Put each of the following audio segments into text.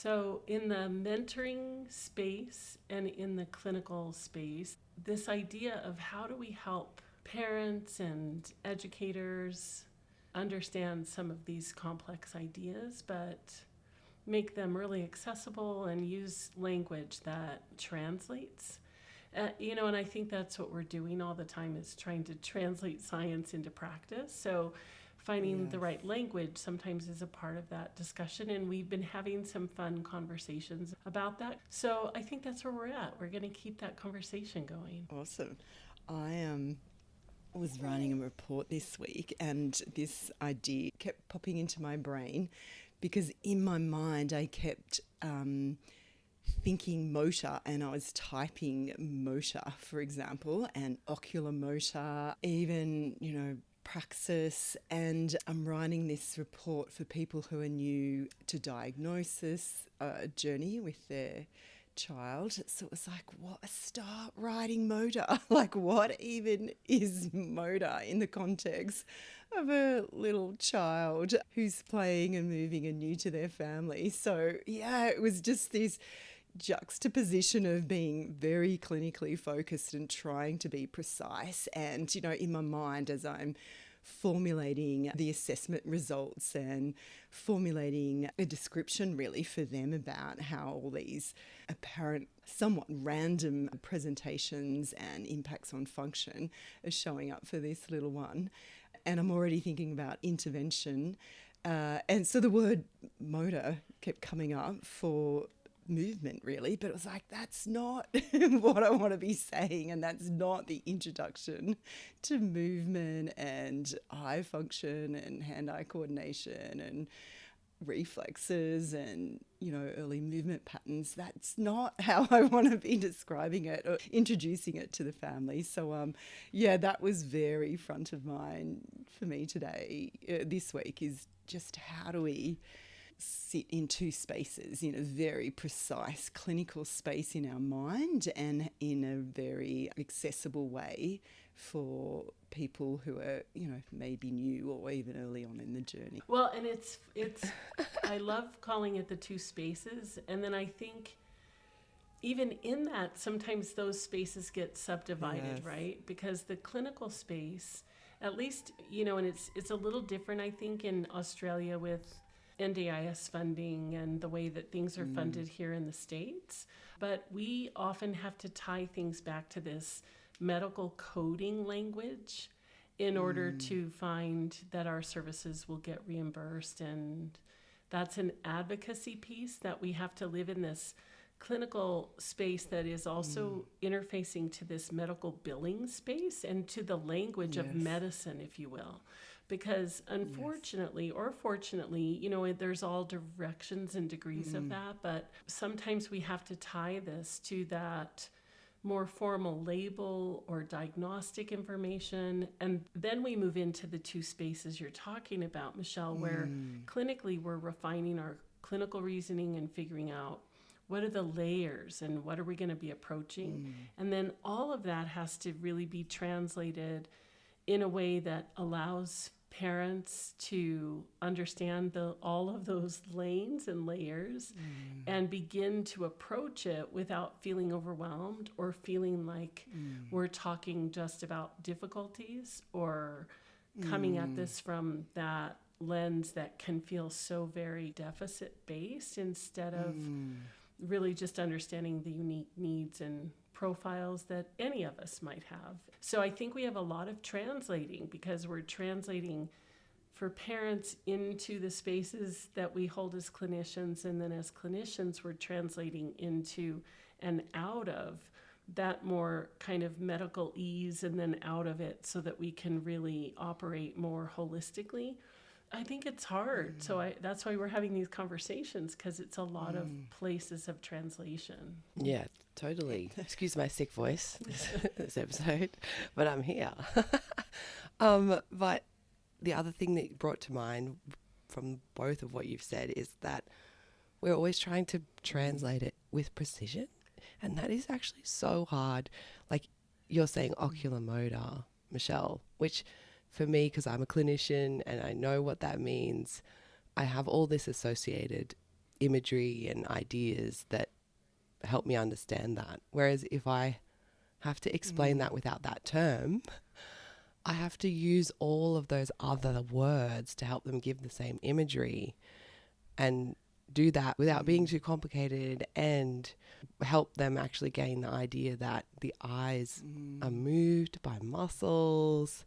So, in the mentoring space and in the clinical space, this idea of how do we help parents and educators understand some of these complex ideas, but make them really accessible and use language that translates. And I think that's what we're doing all the time is trying to translate science into practice. So finding the right language sometimes is a part of that discussion. And we've been having some fun conversations about that. So I think that's where we're at. We're going to keep that conversation going. Awesome. I was writing a report this week and this idea kept popping into my brain because in my mind I kept thinking motor, and I was typing motor, for example, and ocular motor, even, praxis. And I'm writing this report for people who are new to diagnosis journey with their child. So it was like, what? Start writing motor. Like, what even is motor in the context of a little child who's playing and moving and new to their family? So yeah, it was just this juxtaposition of being very clinically focused and trying to be precise. And, in my mind, as I'm formulating the assessment results and formulating a description really for them about how all these apparent somewhat random presentations and impacts on function are showing up for this little one. And I'm already thinking about intervention. And so the word motor kept coming up for movement really, but it was like, that's not what I want to be saying, and that's not the introduction to movement and eye function and hand-eye coordination and reflexes and early movement patterns. That's not how I want to be describing it or introducing it to the family. So that was very front of mind for me today, this week, is just how do we sit in two spaces, in a very precise clinical space in our mind and in a very accessible way for people who are, maybe new or even early on in the journey. Well, and it's I love calling it the two spaces. And then I think even in that, sometimes those spaces get subdivided, right? Because the clinical space, at least, and it's a little different, I think, in Australia with NDIS funding and the way that things are funded here in the States. But we often have to tie things back to this medical coding language in order to find that our services will get reimbursed. And that's an advocacy piece that we have to live in this clinical space that is also interfacing to this medical billing space and to the language of medicine, if you will. Because unfortunately or fortunately, there's all directions and degrees of that, but sometimes we have to tie this to that more formal label or diagnostic information. And then we move into the two spaces you're talking about, Michelle, where clinically we're refining our clinical reasoning and figuring out what are the layers and what are we going to be approaching. And then all of that has to really be translated in a way that allows parents to understand all of those lanes and layers and begin to approach it without feeling overwhelmed or feeling like we're talking just about difficulties or coming at this from that lens that can feel so very deficit-based instead of really just understanding the unique needs and profiles that any of us might have. So I think we have a lot of translating because we're translating for parents into the spaces that we hold as clinicians, and then as clinicians we're translating into and out of that more kind of medical ease and then out of it so that we can really operate more holistically. I think it's hard. So that's why we're having these conversations, because it's a lot of places of translation. Yeah, totally. Excuse my sick voice this episode, but I'm here. But the other thing that brought to mind from both of what you've said is that we're always trying to translate it with precision. And that is actually so hard. Like you're saying ocular motor, Michelle, which for me, because I'm a clinician and I know what that means, I have all this associated imagery and ideas that help me understand that. Whereas if I have to explain that without that term, I have to use all of those other words to help them give the same imagery, and do that without being too complicated, and help them actually gain the idea that the eyes are moved by muscles,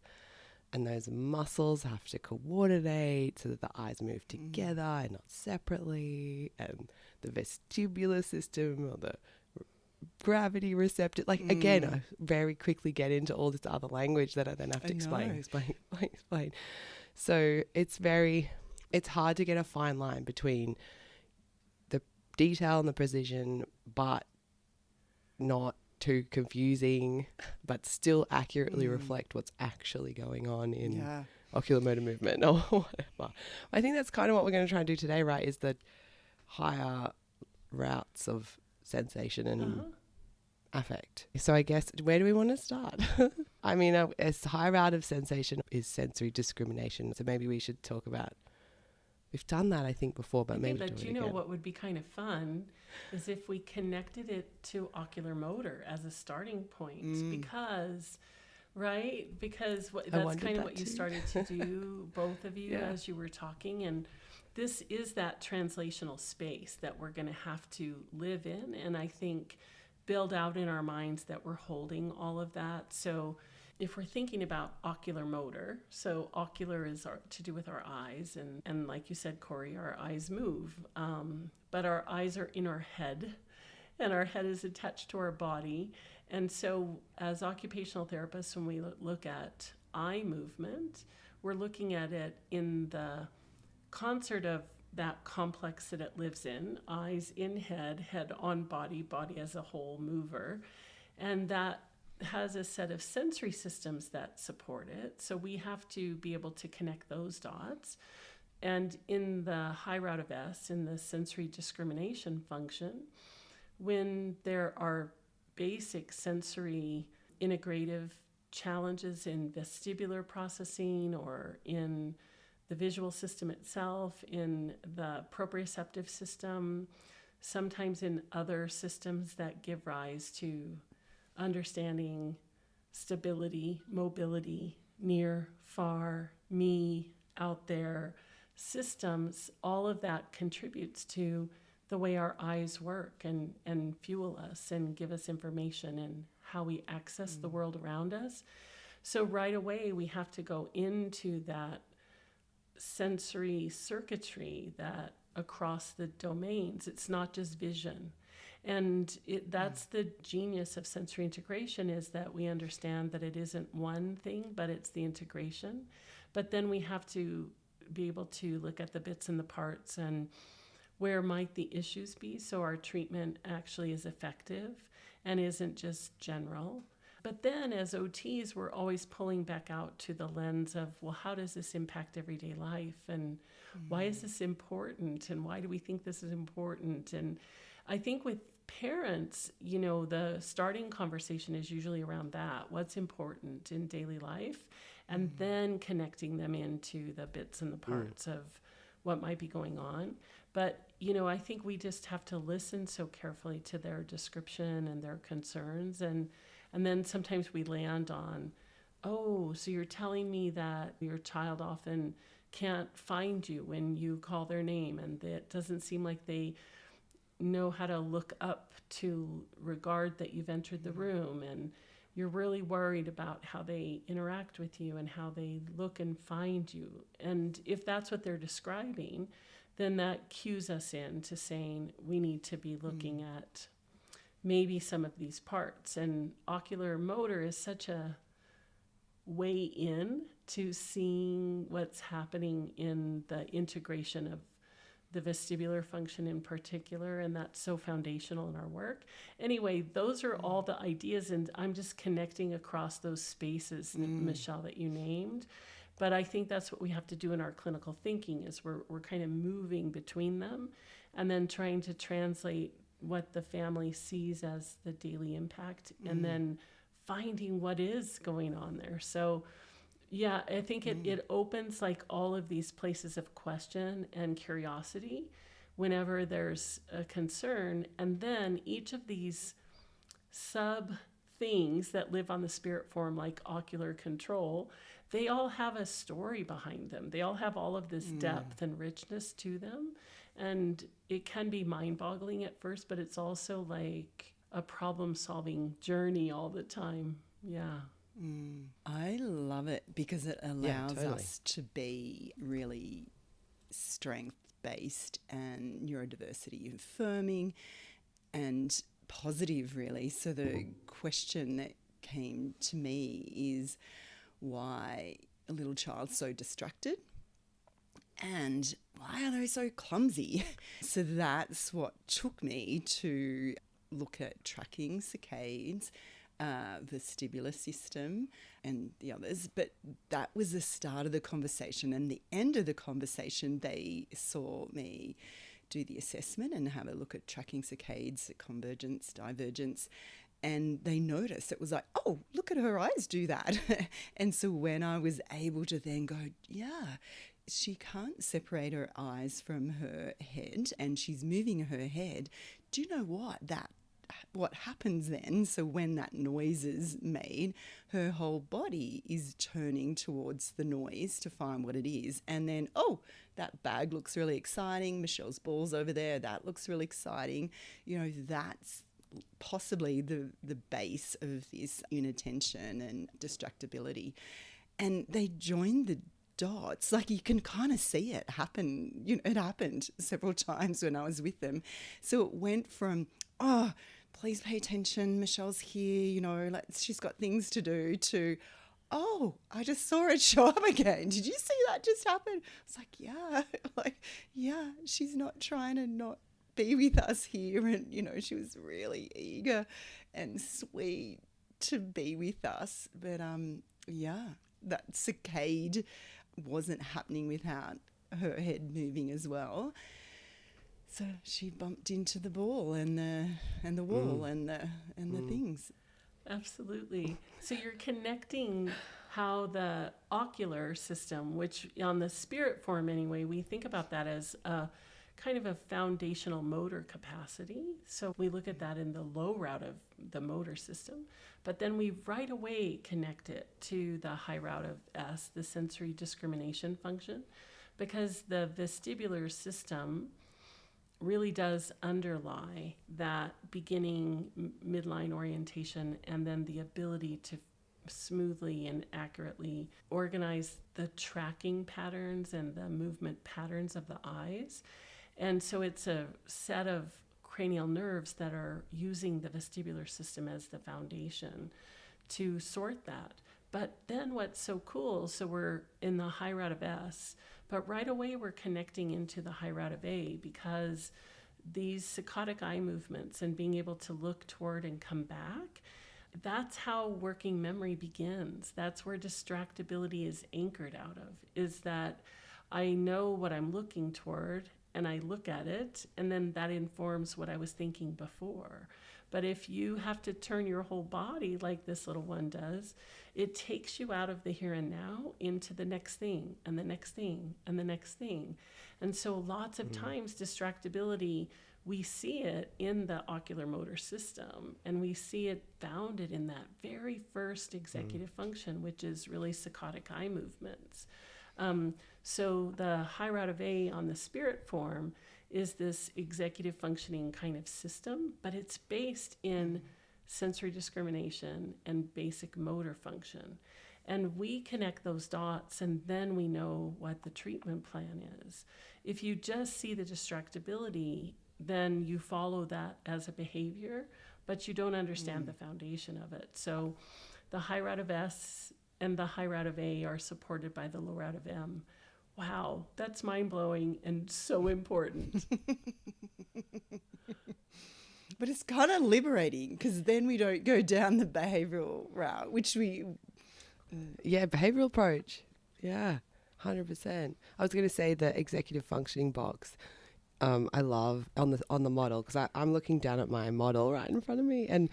and those muscles have to coordinate so that the eyes move together and not separately, and the vestibular system or the gravity receptor, like again, I very quickly get into all this other language that I then have to explain. So it's hard to get a fine line between the detail and the precision, but not too confusing, but still accurately reflect what's actually going on in ocular motor movement or whatever. I think that's kind of what we're going to try and do today, right? Is the higher routes of sensation and affect. So I guess, where do we want to start? I mean, a high route of sensation is sensory discrimination. So maybe we should talk about, we've done that I think before, but maybe do it again. What would be kind of fun is if we connected it to ocular motor as a starting point, because that's kind of what you started to do, both of you, as you were talking. And this is that translational space that we're going to have to live in, and I think build out in our minds that we're holding all of that. So if we're thinking about ocular motor, so ocular is to do with our eyes, and like you said, Corey, our eyes move, but our eyes are in our head, and our head is attached to our body. And so as occupational therapists, when we look at eye movement, we're looking at it in the concert of that complex that it lives in: eyes in head, head on body, body as a whole mover. And that has a set of sensory systems that support it. So we have to be able to connect those dots. And in the high route of S, in the sensory discrimination function, when there are basic sensory integrative challenges in vestibular processing, or in the visual system itself, in the proprioceptive system, sometimes in other systems that give rise to understanding, stability, mobility, near, far, me, out there systems, all of that contributes to the way our eyes work and fuel us and give us information and how we access the world around us. So right away, we have to go into that sensory circuitry that across the domains. It's not just vision. And that's the genius of sensory integration, is that we understand that it isn't one thing, but it's the integration. But then we have to be able to look at the bits and the parts and where might the issues be, so our treatment actually is effective and isn't just general. But then as OTs, we're always pulling back out to the lens of, well, how does this impact everyday life? And why is this important? And why do we think this is important? And I think with parents, the starting conversation is usually around that. What's important in daily life? And then connecting them into the bits and the parts of what might be going on. But, I think we just have to listen so carefully to their description and their concerns. And then sometimes we land on, oh, so you're telling me that your child often can't find you when you call their name, and it doesn't seem like they know how to look up to regard that you've entered the room, and you're really worried about how they interact with you and how they look and find you. And if that's what they're describing, then that cues us in to saying we need to be looking at maybe some of these parts. And ocular motor is such a way in to seeing what's happening in the integration of the vestibular function in particular, and that's so foundational in our work. Anyway, those are all the ideas, and I'm just connecting across those spaces, Michelle, that you named. But I think that's what we have to do in our clinical thinking, is we're kind of moving between them and then trying to translate what the family sees as the daily impact, and then finding what is going on there. So yeah, I think it opens like all of these places of question and curiosity, whenever there's a concern. And then each of these sub things that live on the spirit form, like ocular control, they all have a story behind them. They all have all of this depth and richness to them. And it can be mind-boggling at first, but it's also like a problem-solving journey all the time. Yeah. I love it because it allows totally. us to be really strength-based and neurodiversity affirming and positive, really. So the question that came to me is why a little child's so distracted and why are they so clumsy? So that's what took me to look at tracking saccades, vestibular system and the others. But that was the start of the conversation, and the end of the conversation they saw me do the assessment and have a look at tracking saccades, convergence, divergence, and they noticed it was like, oh, look at her eyes do that. And so when I was able to then go, yeah, she can't separate her eyes from her head and she's moving her head, do you know what happens then? So when that noise is made, her whole body is turning towards the noise to find what it is. And then, oh, that bag looks really exciting. Michelle's ball's over there. That looks really exciting. You know, that's possibly the base of this inattention and distractibility. And they joined the dots. Like you can kind of see it happen. You know, it happened several times when I was with them. So it went from, oh, please pay attention, Michelle's here, you know, like she's got things to do, to, oh, I just saw it show up again. Did you see that just happen? It's like, yeah, she's not trying to not be with us here. And, you know, she was really eager and sweet to be with us. But, that saccade wasn't happening without her head moving as well. So she bumped into the ball and the wall and the things. Absolutely. So you're connecting how the ocular system, which on the spirit form anyway, we think about that as a kind of a foundational motor capacity. So we look at that in the low route of the motor system, but then we right away connect it to the high route of S, the sensory discrimination function, because the vestibular system really does underlie that beginning midline orientation and then the ability to smoothly and accurately organize the tracking patterns and the movement patterns of the eyes. And so it's a set of cranial nerves that are using the vestibular system as the foundation to sort that. But then what's so cool, so we're in the high route of S, but right away we're connecting into the high route of A, because these saccadic eye movements and being able to look toward and come back, that's how working memory begins. That's where distractibility is anchored out of, is that I know what I'm looking toward and I look at it, and then that informs what I was thinking before. But if you have to turn your whole body like this little one does, it takes you out of the here and now into the next thing and the next thing and the next thing. And so lots of times distractibility, we see it in the ocular motor system, and we see it bounded in that very first executive function, which is really saccadic eye movements. So the high route of A on the spirit form is this executive functioning kind of system, but it's based in sensory discrimination and basic motor function. And we connect those dots, and then we know what the treatment plan is. If you just see the distractibility, then you follow that as a behavior, but you don't understand the foundation of it. So the high route of S and the high route of A are supported by the low route of M. Wow, that's mind-blowing and so important. But it's kind of liberating, because then we don't go down the behavioural route, which we... Yeah, behavioural approach. Yeah, 100%. I was going to say the executive functioning box. I love on the model, because I'm looking down at my model right in front of me, and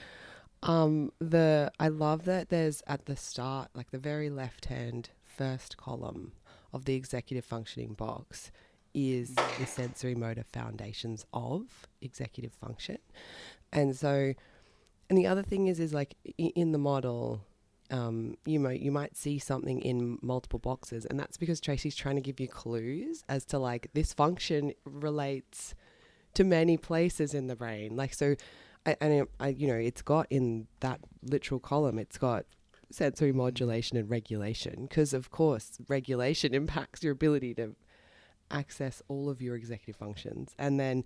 I love that there's at the start, like the very left hand first column of the executive functioning box is the sensory motor foundations of executive function. And so, and the other thing is like in the model, you might see something in multiple boxes, and that's because Tracy's trying to give you clues as to like this function relates to many places in the brain. Like, so, it's got in that literal column, it's got sensory modulation and regulation, because of course regulation impacts your ability to access all of your executive functions. And then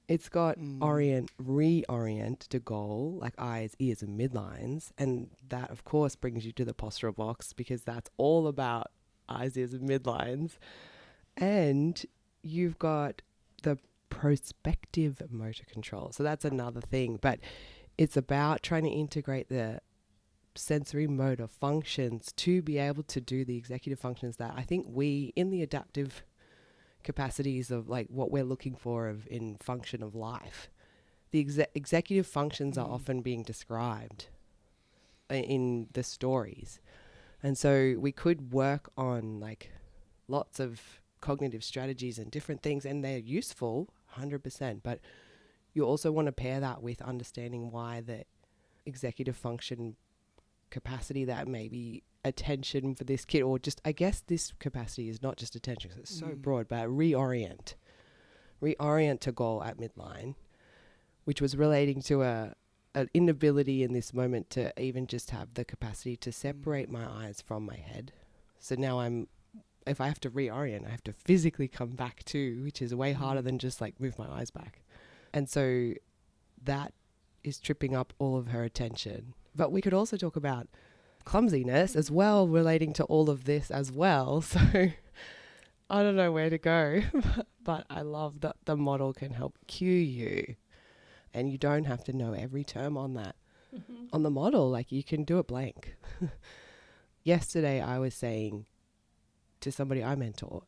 it's got reorient to goal, like eyes, ears, and midlines. And that, of course, brings you to the postural box, because that's all about eyes, ears, and midlines. And you've got the prospective motor control. So that's another thing. But it's about trying to integrate the sensory motor functions to be able to do the executive functions that I think we, in the adaptive capacities of like what we're looking for in function of life, the executive functions are often being described in the stories. And so we could work on like lots of cognitive strategies and different things, and they're useful 100%, but you also want to pair that with understanding why the executive function capacity, that maybe attention for this kid, or just, I guess this capacity is not just attention because it's so broad, but reorient to goal at midline, which was relating to an inability in this moment to even just have the capacity to separate my eyes from my head. So now if I have to reorient, I have to physically come back to, which is way harder than just like move my eyes back. And so that is tripping up all of her attention. But we could also talk about clumsiness as well, relating to all of this as well. So I don't know where to go, but I love that the model can help cue you, and you don't have to know every term on that. On the model, like you can do it blank. Yesterday I was saying to somebody I mentor,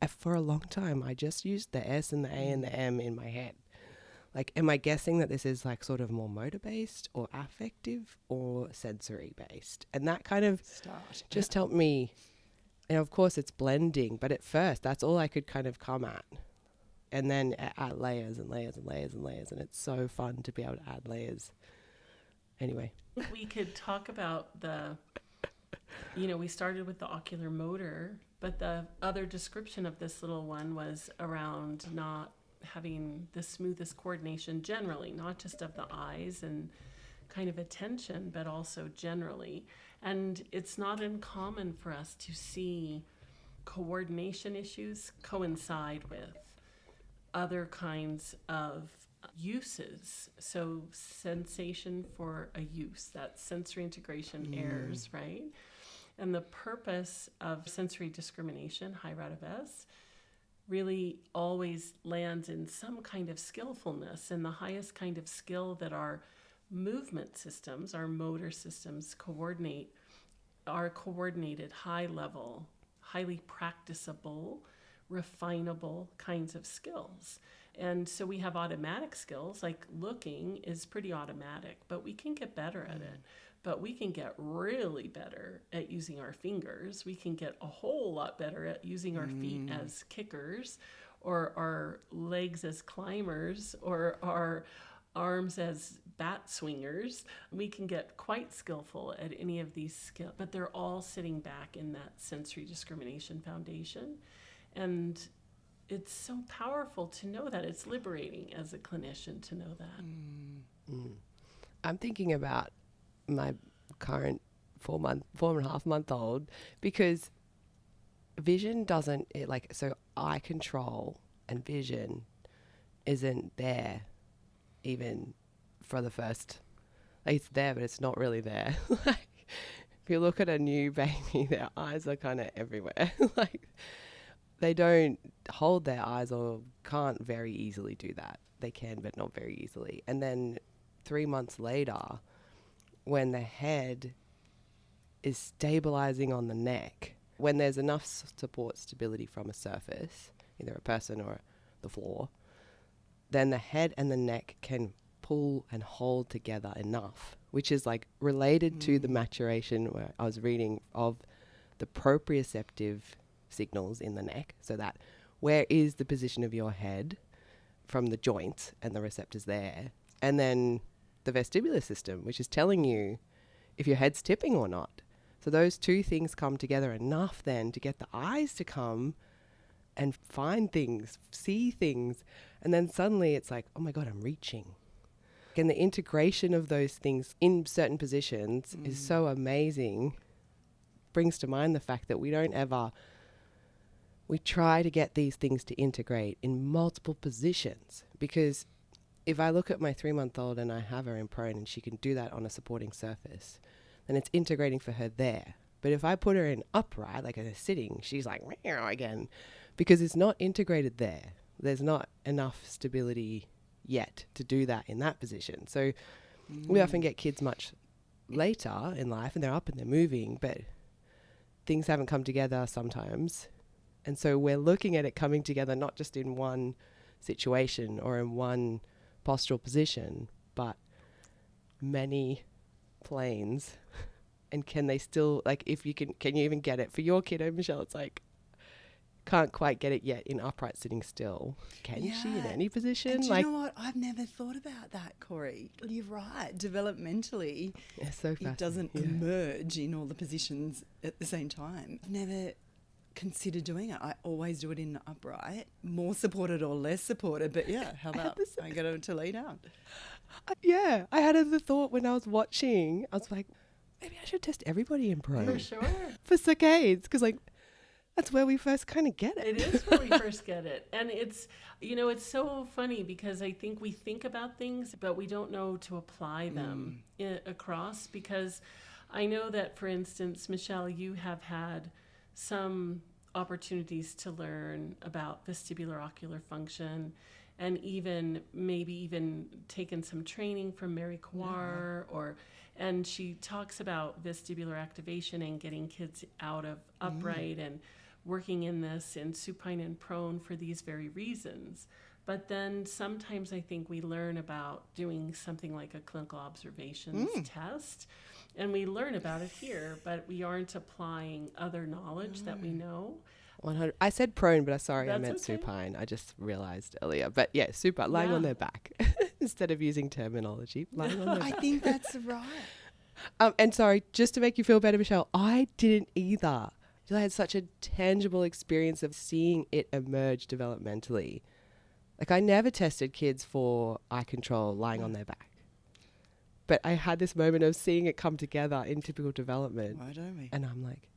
for a long time I just used the S and the A and the M in my head. Like, am I guessing that this is like sort of more motor based or affective or sensory based? And that kind of just helped me. And of course it's blending, but at first that's all I could kind of come at. And then add layers and layers and layers and layers. And it's so fun to be able to add layers. Anyway. We could talk about we started with the ocular motor, but the other description of this little one was around not having the smoothest coordination generally, not just of the eyes and kind of attention, but also generally. And it's not uncommon for us to see coordination issues coincide with other kinds of uses. So sensation for a use, that sensory integration errors, right? And the purpose of sensory discrimination, high rate of S, really always lands in some kind of skillfulness, and the highest kind of skill that our movement systems, our motor systems are coordinated, high level, highly practicable, refinable kinds of skills. And so we have automatic skills, like looking is pretty automatic, but we can get better at it. But we can get really better at using our fingers. We can get a whole lot better at using our feet as kickers, or our legs as climbers, or our arms as bat swingers. We can get quite skillful at any of these skills, but they're all sitting back in that sensory discrimination foundation. And it's so powerful to know that. It's liberating as a clinician to know that. I'm thinking about my current 4.5-month-old, because vision so eye control and vision isn't there even for the first, like it's there, but it's not really there. Like if you look at a new baby, their eyes are kind of everywhere. Like they don't hold their eyes, or can't very easily do that. They can, but not very easily. And then 3 months later, when the head is stabilizing on the neck, when there's enough support stability from a surface, either a person or the floor, then the head and the neck can pull and hold together enough, which is like related to the maturation where I was reading of the proprioceptive signals in the neck, so that where is the position of your head from the joints and the receptors there. And then the vestibular system, which is telling you if your head's tipping or not. So those two things come together enough then to get the eyes to come and find things, see things. And then suddenly it's like, oh my God, I'm reaching. And the integration of those things in certain positions is so amazing. Brings to mind the fact that we try to get these things to integrate in multiple positions, because if I look at my 3-month-old and I have her in prone and she can do that on a supporting surface, then it's integrating for her there. But if I put her in upright, like in a sitting, she's like, meow again, because it's not integrated there. There's not enough stability yet to do that in that position. So we often get kids much later in life and they're up and they're moving, but things haven't come together sometimes. And so we're looking at it coming together, not just in one situation or in one postural position, but many planes. And can they still, like, if you can you even get it for your kiddo, Michelle? It's like, can't quite get it yet in upright sitting still. Can she in any position? And do you know what? I've never thought about that, Corey. You're right. Developmentally, it doesn't emerge in all the positions at the same time. I've never considered doing it. I always do it in the upright, more supported or less supported. But yeah, how about I get her to lay down? Yeah, I had the thought when I was watching. I was like, maybe I should test everybody in prone. For sure. For saccades, because like that's where we first kind of get it. It is where we first get it. And it's, it's so funny because I think we think about things, but we don't know to apply them across, because I know that, for instance, Michelle, you have had some opportunities to learn about vestibular ocular function, and maybe taken some training from Mary Kawar, and she talks about vestibular activation and getting kids out of upright and working in this in supine and prone for these very reasons. But then sometimes I think we learn about doing something like a clinical observations test, and we learn about it here, but we aren't applying other knowledge that we know. 100. I said prone, but I meant okay. supine. I just realized earlier. But yeah, supine, lying on their back instead of using terminology. Lying on their back. I think that's right. And sorry, just to make you feel better, Michelle, I didn't either. I had such a tangible experience of seeing it emerge developmentally. Like, I never tested kids for eye control lying on their back. But I had this moment of seeing it come together in typical development. Why don't we? And I'm like,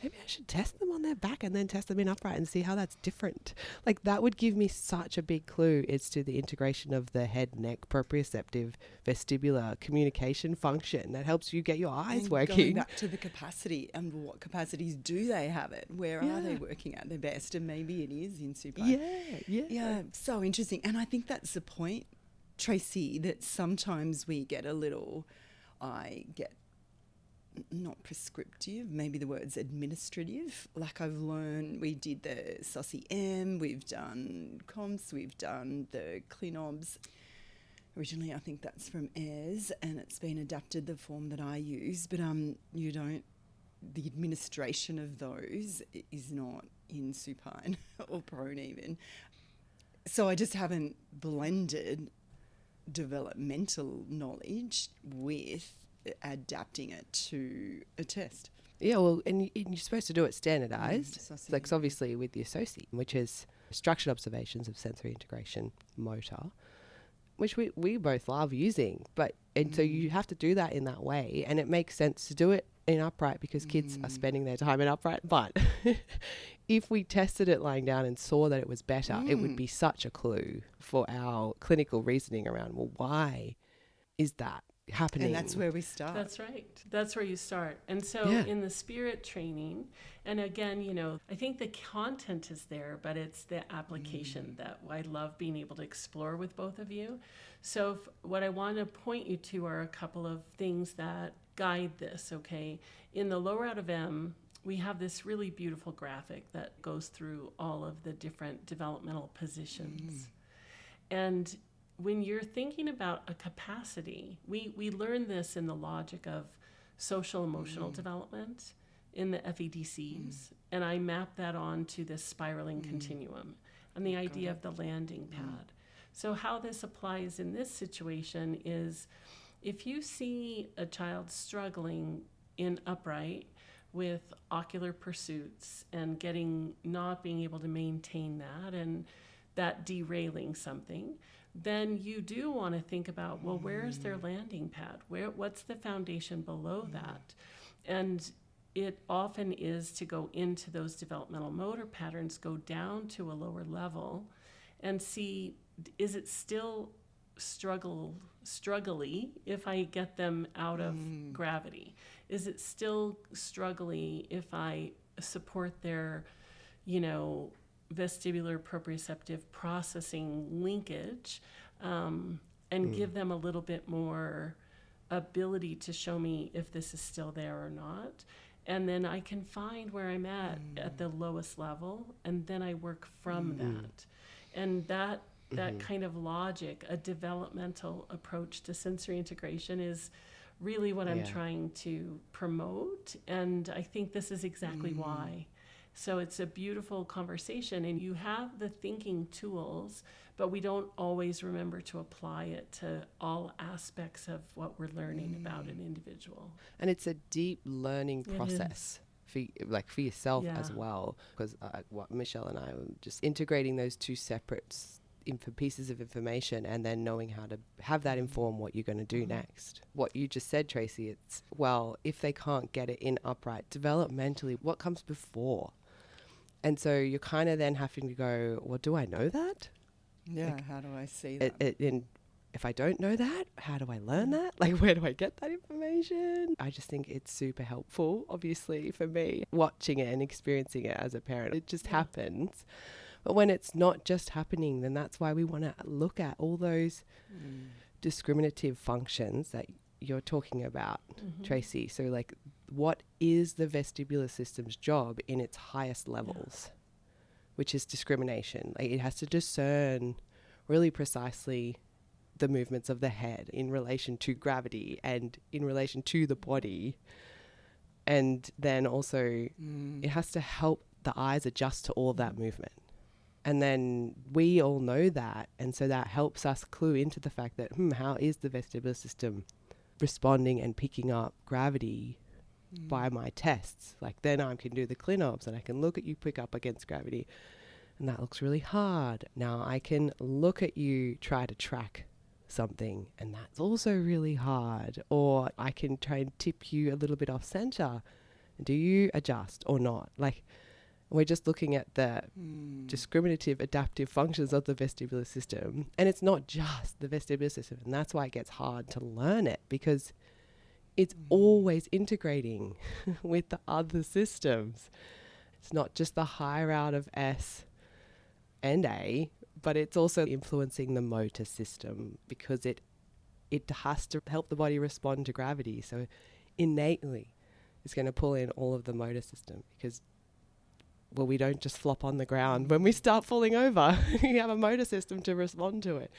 maybe I should test them on their back and then test them in upright and see how that's different. Like, that would give me such a big clue as to the integration of the head, neck, proprioceptive, vestibular communication function that helps you get your eyes and working. Going back to the capacity, and what capacities do they have it? Where are they working at their best? And maybe it is in supine. Yeah, so interesting. And I think that's the point, Tracy, that sometimes we get not prescriptive, maybe the word's administrative. Like, I've learned, we did the SOSI-M, we've done COMS, we've done the ClinObs. Originally, I think that's from AIRS, and it's been adapted the form that I use, but the administration of those is not in supine or prone even. So I just haven't blended developmental knowledge with adapting it to a test. Yeah, well, and you're supposed to do it standardized. Like, obviously with the SOSI, which is structured observations of sensory integration motor, which we both love using. So you have to do that in that way, and it makes sense to do it in upright because kids are spending their time in upright. But if we tested it lying down and saw that it was better, it would be such a clue for our clinical reasoning around, well, why is that happening? And that's where we start. That's right. That's where you start. And so in the spirit training, and again, I think the content is there, but it's the application that I love being able to explore with both of you. So what I want to point you to are a couple of things that guide this, okay? In the lower out of M, we have this really beautiful graphic that goes through all of the different developmental positions. And when you're thinking about a capacity, we learn this in the logic of social emotional development. in the FEDCs, and I map that onto this spiraling continuum and the idea of the landing pad. So how this applies in this situation is if you see a child struggling in upright with ocular pursuits and not being able to maintain that and that derailing something, then you do want to think about, well, where's their landing pad? What's the foundation below that? And it often is to go into those developmental motor patterns, go down to a lower level and see, is it still struggly if I get them out of gravity? Is it still struggly if I support their, vestibular proprioceptive processing linkage, and give them a little bit more ability to show me if this is still there or not? And then I can find where I'm at the lowest level, and then I work from that. And that kind of logic, a developmental approach to sensory integration, is really what I'm trying to promote. And I think this is exactly why. So it's a beautiful conversation, and you have the thinking tools, but we don't always remember to apply it to all aspects of what we're learning about an individual. And it's a deep learning process for yourself as well, because what Michelle and I were just integrating those two separate pieces of information and then knowing how to have that inform what you're going to do next. What you just said, Tracy, it's, well, if they can't get it in upright, developmentally, what comes before? And so you're kind of then having to go, well, do I know that? Yeah, like, how do I see that? If I don't know that, how do I learn that? Like, where do I get that information? I just think it's super helpful, obviously, for me, watching it and experiencing it as a parent. It just happens. But when it's not just happening, then that's why we want to look at all those discriminative functions that you're talking about, Tracy. So, like, what is the vestibular system's job in its highest levels, which is discrimination? Like, it has to discern really precisely the movements of the head in relation to gravity and in relation to the body. And then also it has to help the eyes adjust to all of that movement. And then we all know that. And so that helps us clue into the fact that, how is the vestibular system responding and picking up gravity by my tests? Like, then I can do the ClinOps and I can look at you pick up against gravity. And that looks really hard. Now I can look at you try to track something, and that's also really hard. Or I can try and tip you a little bit off center. Do you adjust or not? Like, we're just looking at the discriminative adaptive functions of the vestibular system. And it's not just the vestibular system. And that's why it gets hard to learn it, because it's always integrating with the other systems. It's not just the higher out of S and A, but it's also influencing the motor system, because it has to help the body respond to gravity. So innately it's going to pull in all of the motor system, because, well, we don't just flop on the ground when we start falling over. You have a motor system to respond to it.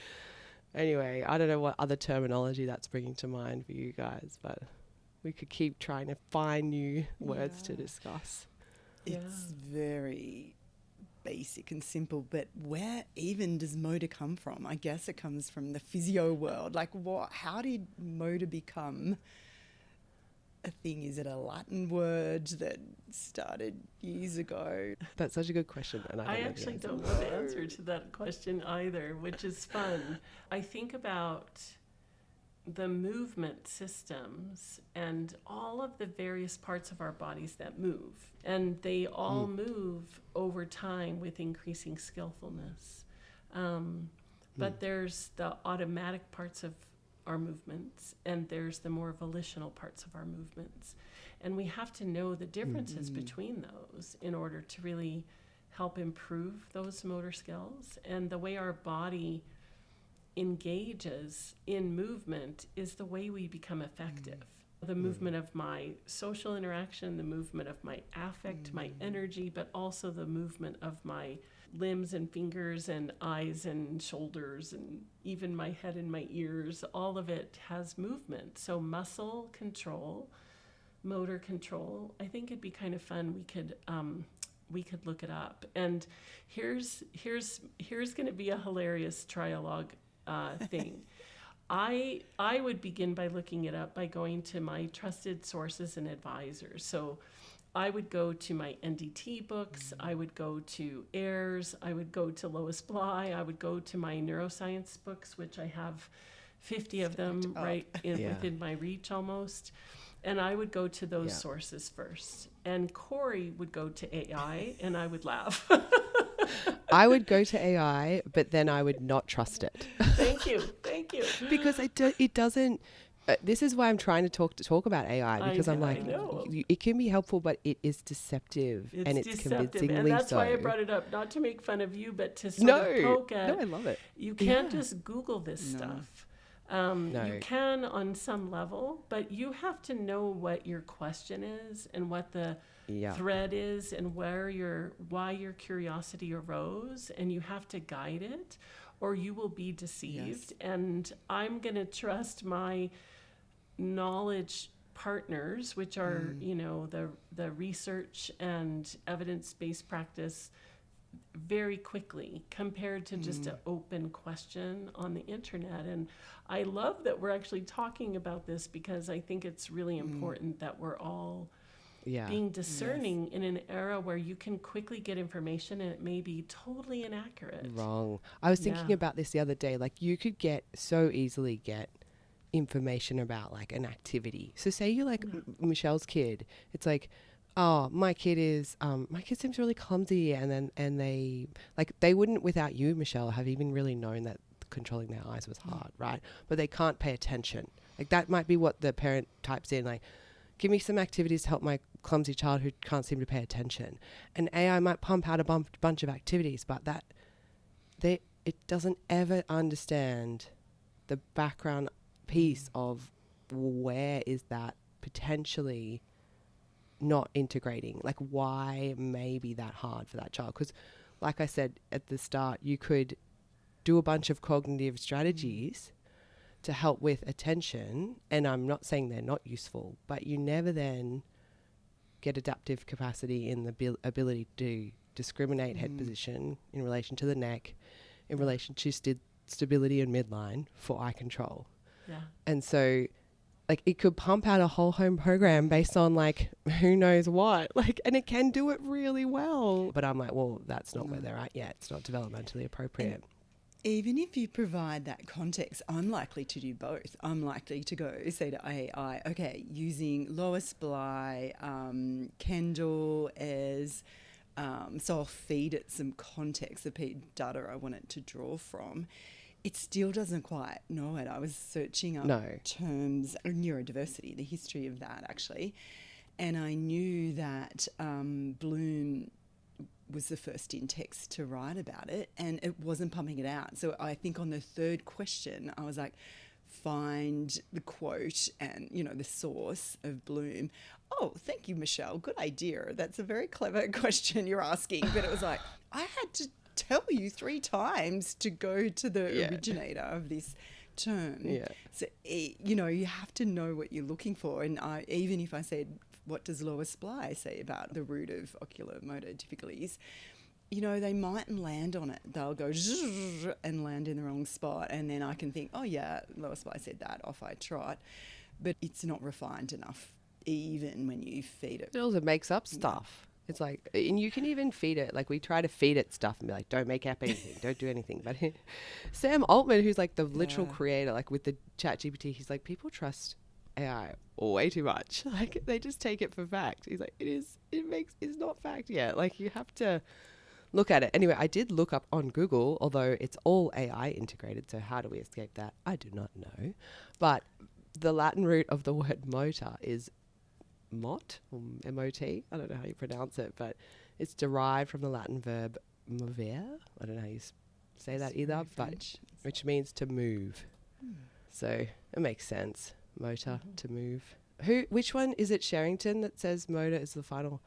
Anyway, I don't know what other terminology that's bringing to mind for you guys, but we could keep trying to find new words to discuss. It's very basic and simple, but where even does motor come from? I guess it comes from the physio world. Like, how did motor become a thing? Is it a Latin word that started years ago? That's such a good question. And I actually don't know the answer to that question either, which is fun. I think about the movement systems and all of the various parts of our bodies that move. And they all move over time with increasing skillfulness. But there's the automatic parts of our movements, and there's the more volitional parts of our movements. And we have to know the differences between those in order to really help improve those motor skills. And the way our body engages in movement is the way we become effective. The movement of my social interaction, the movement of my affect, my energy, but also the movement of my limbs and fingers and eyes and shoulders and even my head and my ears, all of it has movement. So muscle control, motor control, I think it'd be kind of fun. We could look it up. And here's going to be a hilarious trialogue thing. I would begin by looking it up by going to my trusted sources and advisors. So I would go to my NDT books, I would go to Ayers, I would go to Lois Bly, I would go to my neuroscience books, which I have 50 of them within my reach almost. And I would go to those sources first. And Corey would go to AI, and I would laugh. I would go to AI, but then I would not trust it. Thank you. Because it doesn't. This is why I'm trying to talk about AI, because I'm like, it can be helpful, but it is deceptive, and it's convincingly and that's so. why I brought it up, not to make fun of you, but to sort of poke at. No, I love it. You can't just Google this stuff. You can on some level, but you have to know what your question is and what the thread is and why your curiosity arose, and you have to guide it, or you will be deceived. And I'm going to trust my knowledge partners, which are the research and evidence-based practice, very quickly compared to just an open question on the internet. And I love that we're actually talking about this, because I think it's really important that we're all being discerning in an era where you can quickly get information and it may be totally inaccurate. Wrong. I was thinking about this the other day. Like, you could so easily get information about like an activity. So say you're like Michelle's kid. It's like, oh, my kid seems really clumsy, and they wouldn't, without you, Michelle, have even really known that controlling their eyes was hard, right? But they can't pay attention. Like, that might be what the parent types in, like, give me some activities to help my clumsy child who can't seem to pay attention. And AI might pump out a bunch of activities, but it doesn't ever understand the background piece of where is that potentially not integrating, like why may be that hard for that child. Because like I said at the start, you could do a bunch of cognitive strategies to help with attention, and I'm not saying they're not useful, but you never then get adaptive capacity in the ability to discriminate head position in relation to the neck, in relation to stability and midline for eye control. And so like, it could pump out a whole home program based on like who knows what, like, and it can do it really well. But I'm like, well, that's not where they're at yet. It's not developmentally appropriate. And even if you provide that context, I'm likely to do both. I'm likely to say to AI, okay, using Lois Bly, Kendall as, so I'll feed it some context, the data I want it to draw from. It still doesn't quite know it. I was searching up terms, neurodiversity, the history of that actually, and I knew that Bloom was the first in-text to write about it, and it wasn't pumping it out. So I think on the third question, I was like, find the quote and, the source of Bloom. Oh, thank you, Michelle. Good idea. That's a very clever question you're asking. But it was like, I had to tell you 3 times to go to the originator of this term. So, you have to know what you're looking for. And even if I said, what does Lois Bly say about the root of ocular motor difficulties? They mightn't land on it. They'll go and land in the wrong spot. And then I can think, oh yeah, Lois Bly said that, off I trot. But it's not refined enough, even when you feed it. It also makes up stuff. It's like, and you can even feed it, like we try to feed it stuff and be like, don't make up anything, don't do anything. But Sam Altman, who's like the literal creator, like with the ChatGPT, he's like, people trust AI way too much. Like, they just take it for fact. He's like, it's not fact yet. Like, you have to look at it. Anyway, I did look up on Google, although it's all AI integrated. So how do we escape that? I do not know. But the Latin root of the word motor is mot, or M-O-T. I don't know how you pronounce it, but it's derived from the Latin verb movere. I don't know how you say that either, but which means to move. So it makes sense. Motor, to move. Which one is it? Sherrington that says motor is the final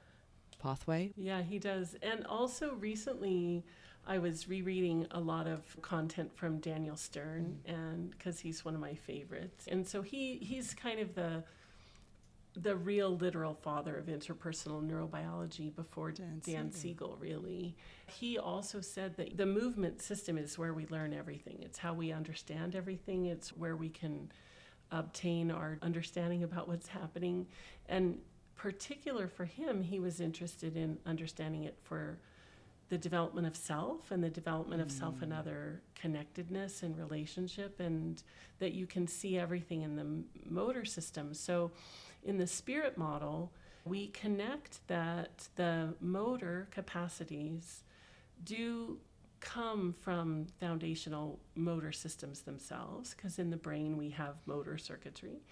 pathway? Yeah, he does. And also recently I was rereading a lot of content from Daniel Stern, and because he's one of my favorites. And so he's kind of the real literal father of interpersonal neurobiology before Dan Siegel, really. He also said that the movement system is where we learn everything. It's how we understand everything. It's where we can obtain our understanding about what's happening. And particular for him, he was interested in understanding it for the development of self and the development of self and other connectedness and relationship, and that you can see everything in the motor system. So in the spirit model, we connect that the motor capacities do come from foundational motor systems themselves, because in the brain we have motor circuitry,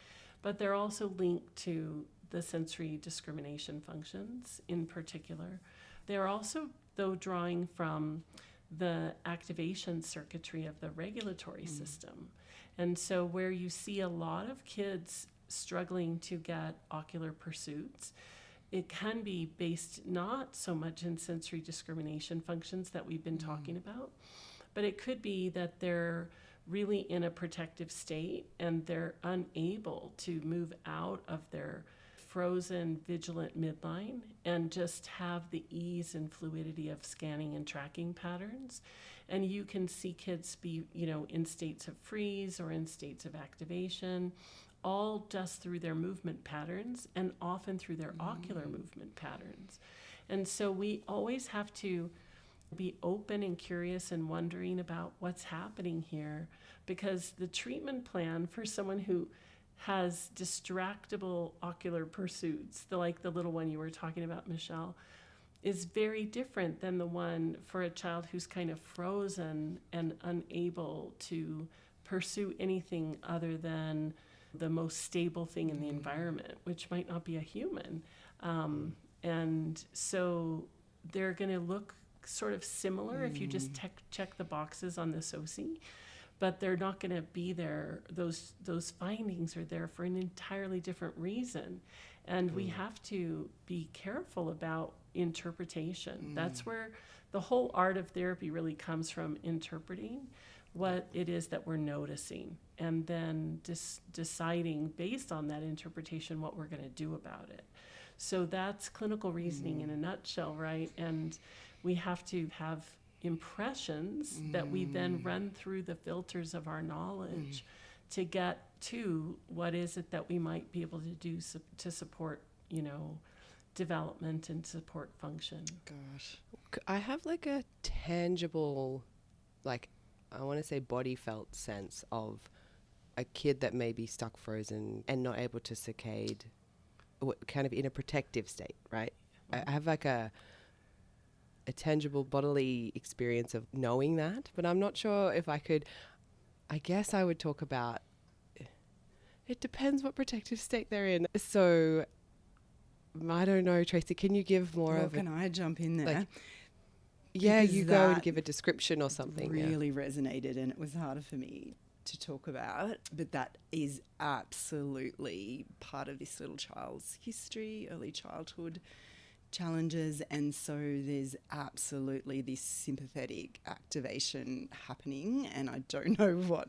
but they're also linked to the sensory discrimination functions in particular. They're also, though, drawing from the activation circuitry of the regulatory system. And so where you see a lot of kids struggling to get ocular pursuits, it can be based not so much in sensory discrimination functions that we've been talking about, but it could be that they're really in a protective state and they're unable to move out of their frozen vigilant midline and just have the ease and fluidity of scanning and tracking patterns. And you can see kids be, in states of freeze or in states of activation, all just through their movement patterns and often through their ocular movement patterns. And so we always have to be open and curious and wondering about what's happening here, because the treatment plan for someone who has distractible ocular pursuits, like the little one you were talking about, Michelle, is very different than the one for a child who's kind of frozen and unable to pursue anything other than the most stable thing in the environment, which might not be a human. And so they're going to look sort of similar if you just check the boxes on the SOCI, but they're not going to be there. Those findings are there for an entirely different reason. And we have to be careful about interpretation. That's where the whole art of therapy really comes from, interpreting what it is that we're noticing, and then deciding based on that interpretation what we're going to do about it. So that's clinical reasoning in a nutshell, right? And we have to have impressions that we then run through the filters of our knowledge to get to what is it that we might be able to do to support, development and support function. Gosh. I have like a tangible, I want to say body felt sense of a kid that may be stuck frozen and not able to saccade, kind of in a protective state, right? I have like a tangible bodily experience of knowing that, but I'm not sure if I could. I guess I would talk about, it depends what protective state they're in. So I don't know, Tracy, can you give more of Can I jump in there? Yeah, Because you go and give a description or something. Really resonated, and it was harder for me to talk about, but that is absolutely part of this little child's history, early childhood challenges, and so there's absolutely this sympathetic activation happening, and I don't know what,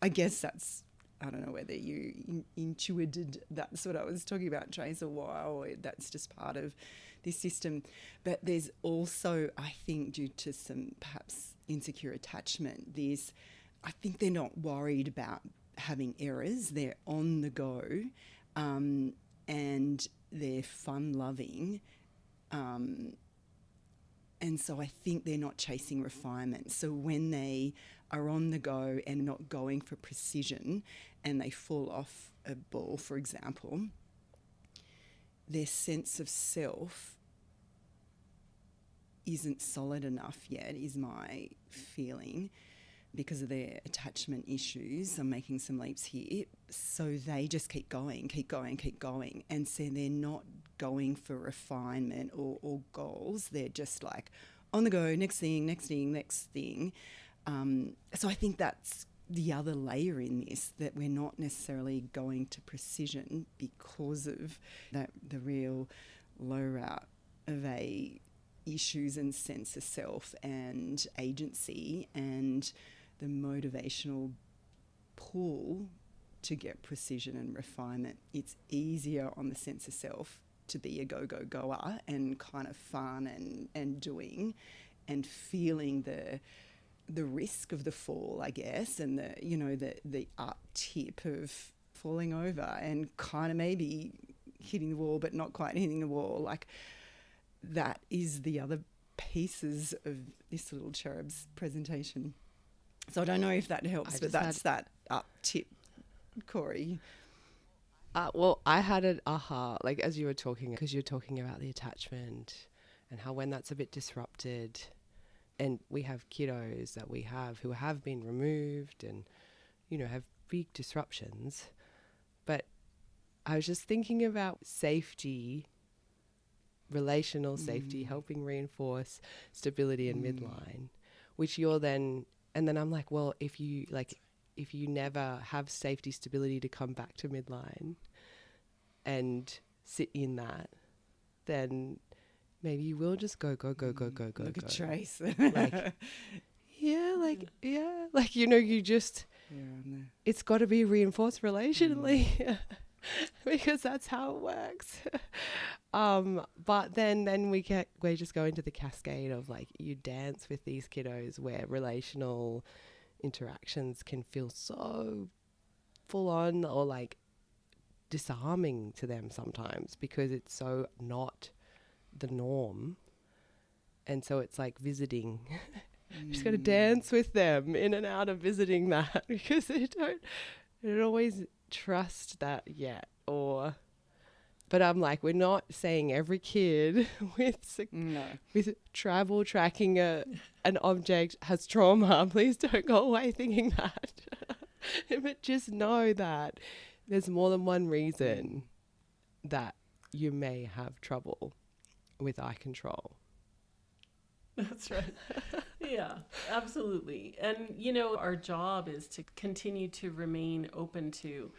I guess that's, I don't know whether you intuited that's what I was talking about, Trace, or why, or that's just part of this system. But there's also, I think, due to some perhaps insecure attachment, I think they're not worried about having errors. They're on the go, and they're fun-loving. And so I think they're not chasing refinement. So when they are on the go and not going for precision and they fall off a ball, for example, their sense of self isn't solid enough yet, is my feeling, because of their attachment issues. I'm making some leaps here. So they just keep going. And so they're not going for refinement or goals. They're just like on the go, next thing. So I think that's the other layer in this, that we're not necessarily going to precision because of the real low route of issues and sense of self and agency and the motivational pull to get precision and refinement. It's easier on the sense of self to be a goer and kind of fun and doing and feeling the risk of the fall, I guess, and the up tip of falling over and kind of maybe hitting the wall but not quite hitting the wall. Like, that is the other pieces of this little cherub's presentation. So I don't know if that helps, but that's that up tip, Corey. Well, I had an aha, like as you were talking, because you're talking about the attachment and how when that's a bit disrupted, and we have kiddos that we have who have been removed and, have big disruptions. But I was just thinking about safety, relational safety, helping reinforce stability in midline, which you're then, and then I'm like, well, if you never have safety, stability to come back to midline and sit in that, then maybe you will just go. Look at Trace. You just, it's got to be reinforced relationally because that's how it works. But then we just go into the cascade of like, you dance with these kiddos where relational interactions can feel so full on or like disarming to them sometimes because it's so not the norm. And so it's like visiting. Just got to dance with them in and out of visiting that because they don't always trust that yet. But I'm like, we're not saying every kid with travel tracking an object has trauma. Please don't go away thinking that. But just know that there's more than one reason that you may have trouble with eye control. That's right. Yeah, absolutely. And, our job is to continue to remain open to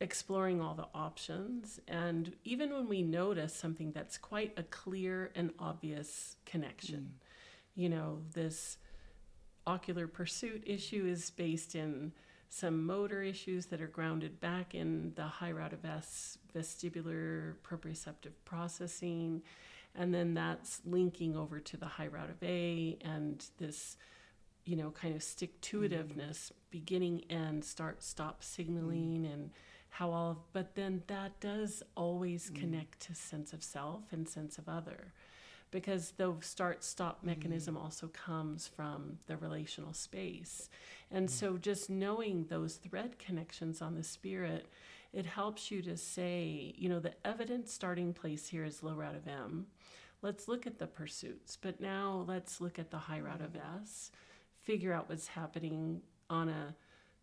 exploring all the options. And even when we notice something that's quite a clear and obvious connection, this ocular pursuit issue is based in some motor issues that are grounded back in the high route of vestibular proprioceptive processing. And then that's linking over to the high route of A and this, kind of stick-to-itiveness, beginning, end, start, stop signaling and how but then that does always connect to sense of self and sense of other, because the start-stop mechanism also comes from the relational space. And so just knowing those thread connections on the spirit, it helps you to say, the evident starting place here is low route of M. Let's look at the pursuits, but now let's look at the high route of S, figure out what's happening on a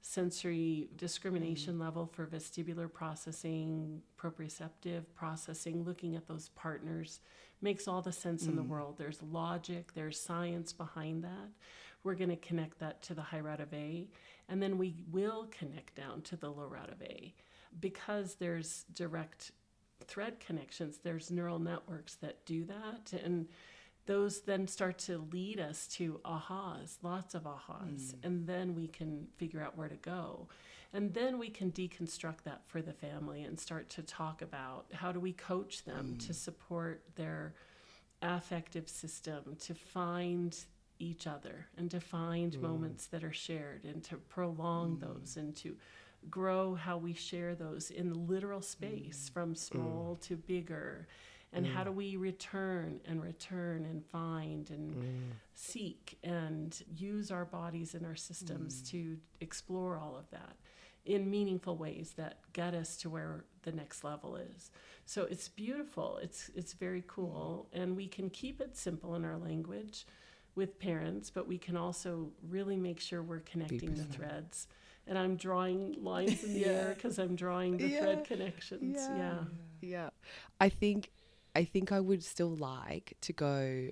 sensory discrimination level for vestibular processing, proprioceptive processing, looking at those partners makes all the sense in the world. There's logic, there's science behind that. We're going to connect that to the high route of A, and then we will connect down to the low route of A. Because there's direct thread connections, there's neural networks that do that, and those then start to lead us to ahas, lots of ahas, and then we can figure out where to go. And then we can deconstruct that for the family and start to talk about how do we coach them to support their affective system, to find each other and to find moments that are shared and to prolong those and to grow how we share those in the literal space from small to bigger. And how do we return and find and seek and use our bodies and our systems to explore all of that in meaningful ways that get us to where the next level is. So it's beautiful. It's very cool. And we can keep it simple in our language with parents, but we can also really make sure we're connecting the threads. And I'm drawing lines in the air because I'm drawing the thread connections. Yeah. I think I would still like to go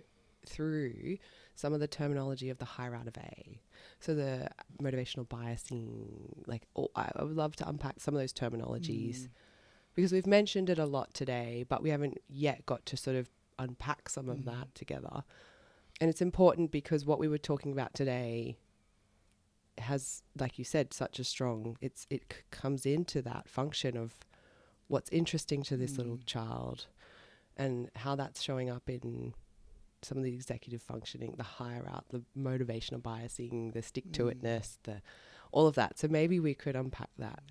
through some of the terminology of the high route of A. So the motivational biasing, I would love to unpack some of those terminologies because we've mentioned it a lot today, but we haven't yet got to sort of unpack some of that together. And it's important because what we were talking about today has, like you said, such a strong, comes into that function of what's interesting to this little child and how that's showing up in some of the executive functioning, the higher out, the motivational biasing, the stick-to-itness, all of that. So maybe we could unpack that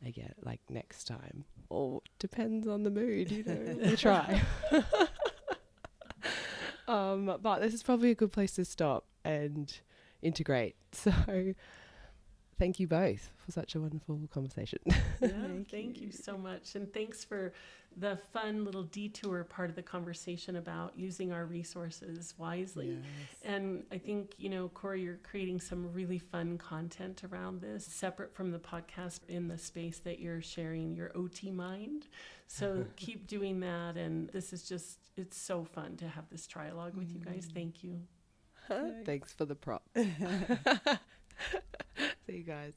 again, like next time. Or depends on the mood, you know. We try. But this is probably a good place to stop and integrate. So thank you both for such a wonderful conversation. Yeah, thank you so much. And thanks for the fun little detour part of the conversation about using our resources wisely. Yes. And I think, you know, Corey, you're creating some really fun content around this, separate from the podcast, in the space that you're sharing your OT mind. So keep doing that. And this is just, it's so fun to have this trialogue with you guys. Thank you. Thanks for the prop. See you guys.